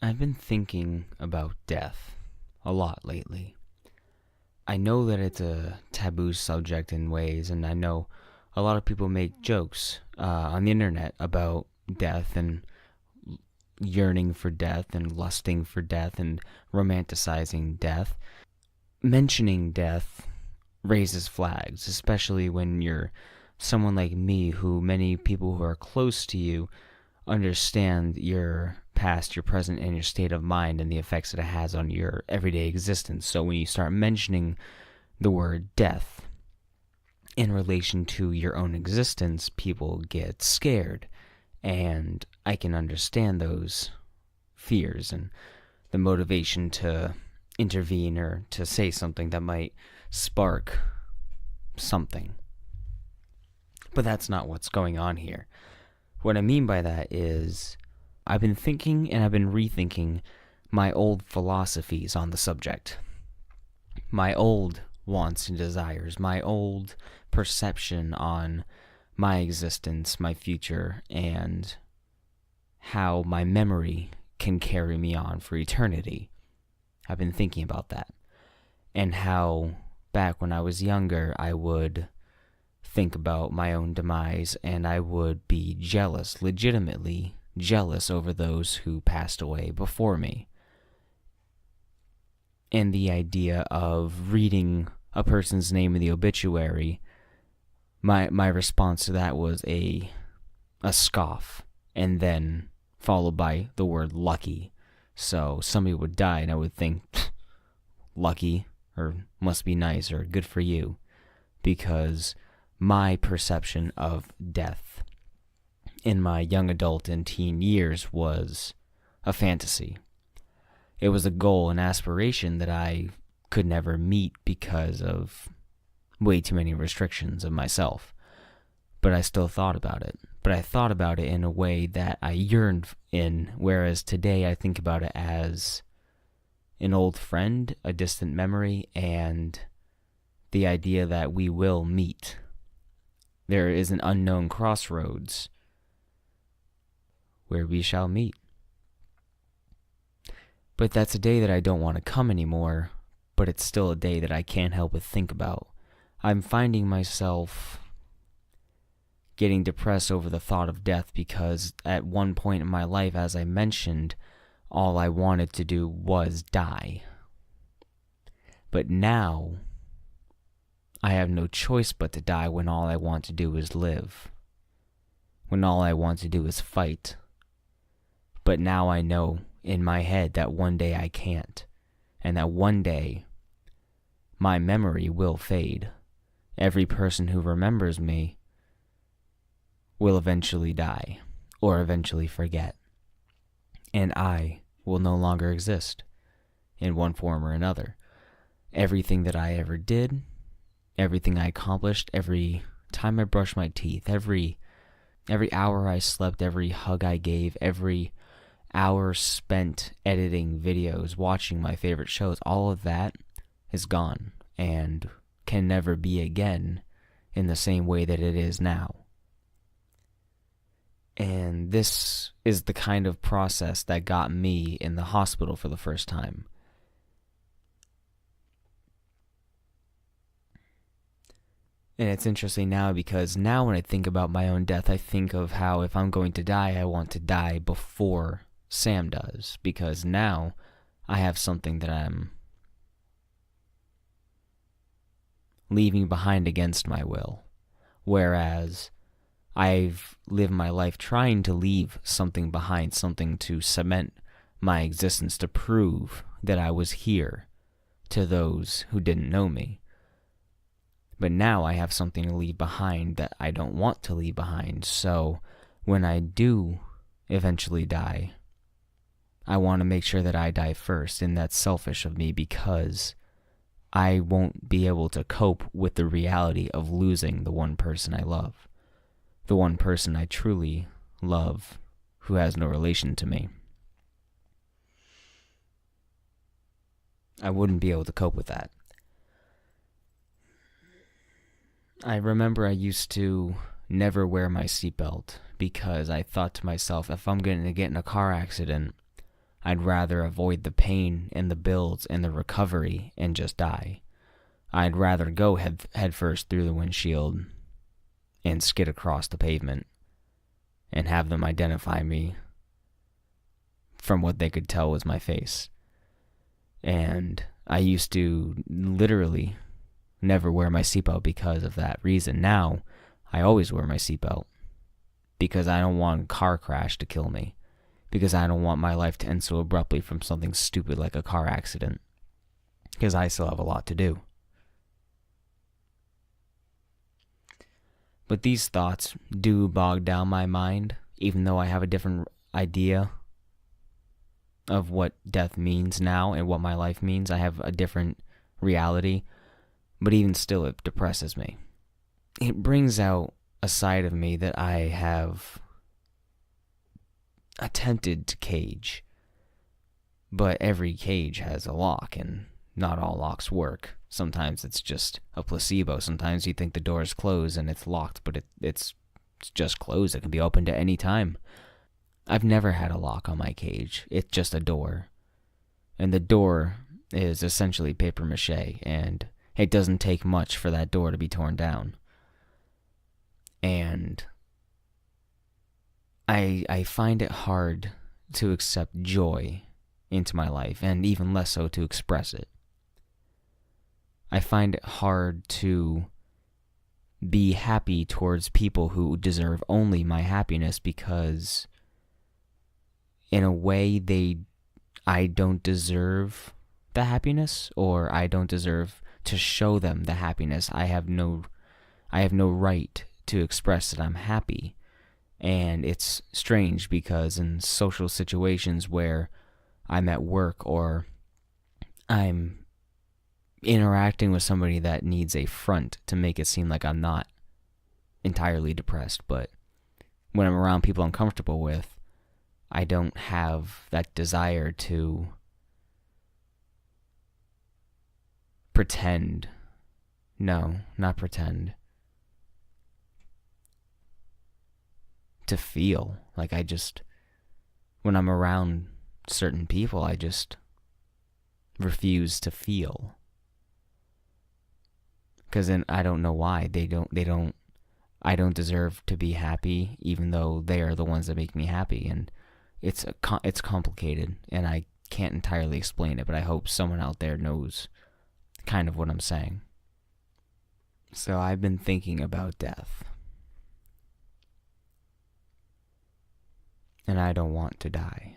I've been thinking about death a lot lately. I know that it's a taboo subject in ways, and I know a lot of people make jokes on the internet about death and yearning for death and lusting for death and romanticizing death. Mentioning death raises flags, especially when you're someone like me, who many people who are close to you understand your past, your present, and your state of mind and the effects that it has on your everyday existence. So when you start mentioning the word death in relation to your own existence, people get scared. And I can understand those fears and the motivation to intervene or to say something that might spark something. But that's not what's going on here. What I mean by that is I've been thinking and I've been rethinking my old philosophies on the subject. My old wants and desires, my old perception on my existence, my future, and how my memory can carry me on for eternity. I've been thinking about that. And how back when I was younger, I would think about my own demise and I would be jealous, legitimately jealous over those who passed away before me. And the idea of reading a person's name in the obituary, my response to that was a scoff, and then followed by the word lucky. So somebody would die and I would think, lucky, or must be nice, or good for you, because my perception of death in my young adult and teen years was a fantasy. It was a goal and aspiration that I could never meet because of way too many restrictions of myself. But I still thought about it. But I thought about it in a way that I yearned in, whereas today I think about it as an old friend, a distant memory, and the idea that we will meet. There is an unknown crossroads where we shall meet. But that's a day that I don't want to come anymore, but it's still a day that I can't help but think about. I'm finding myself getting depressed over the thought of death because at one point in my life, as I mentioned, all I wanted to do was die. But now, I have no choice but to die when all I want to do is live. When all I want to do is fight. But now I know in my head that one day I can't. And that one day, my memory will fade. Every person who remembers me will eventually die, or eventually forget. And I will no longer exist in one form or another. Everything that I ever did, everything I accomplished, every time I brushed my teeth, every hour I slept, every hug I gave, every hour spent editing videos, watching my favorite shows, all of that is gone and can never be again in the same way that it is now. And this is the kind of process that got me in the hospital for the first time. And it's interesting now because now when I think about my own death, I think of how if I'm going to die, I want to die before Sam does. Because now I have something that I'm leaving behind against my will. Whereas I've lived my life trying to leave something behind, something to cement my existence, to prove that I was here to those who didn't know me. But now I have something to leave behind that I don't want to leave behind. So when I do eventually die, I want to make sure that I die first. And that's selfish of me because I won't be able to cope with the reality of losing the one person I love. The one person I truly love who has no relation to me. I wouldn't be able to cope with that. I remember I used to never wear my seatbelt because I thought to myself, if I'm going to get in a car accident, I'd rather avoid the pain and the bills and the recovery and just die. I'd rather go head first through the windshield and skid across the pavement and have them identify me from what they could tell was my face. And I used to literally never wear my seatbelt because of that reason. Now, I always wear my seatbelt because I don't want a car crash to kill me, because I don't want my life to end so abruptly from something stupid like a car accident, because I still have a lot to do. But these thoughts do bog down my mind, even though I have a different idea of what death means now and what my life means. I have a different reality, but even still, it depresses me. It brings out a side of me that I have attempted to cage, but every cage has a lock, and not all locks work. Sometimes it's just a placebo. Sometimes you think the door is closed and it's locked, but it's just closed. It can be opened at any time. I've never had a lock on my cage. It's just a door. And the door is essentially paper mache, and it doesn't take much for that door to be torn down. And I find it hard to accept joy into my life, and even less so to express it. I find it hard to be happy towards people who deserve only my happiness, because in a way I don't deserve the happiness, or I don't deserve to show them the happiness. I have no right to express that I'm happy. And it's strange because in social situations where I'm at work or I'm interacting with somebody that needs a front to make it seem like I'm not entirely depressed, but when I'm around people I'm comfortable with, I don't have that desire to pretend. No, not pretend. To feel. Like when I'm around certain people, I just refuse to feel. Because then I don't know why. I don't deserve to be happy, even though they are the ones that make me happy. And it's complicated, and I can't entirely explain it, but I hope someone out there knows kind of what I'm saying. So I've been thinking about death. And I don't want to die.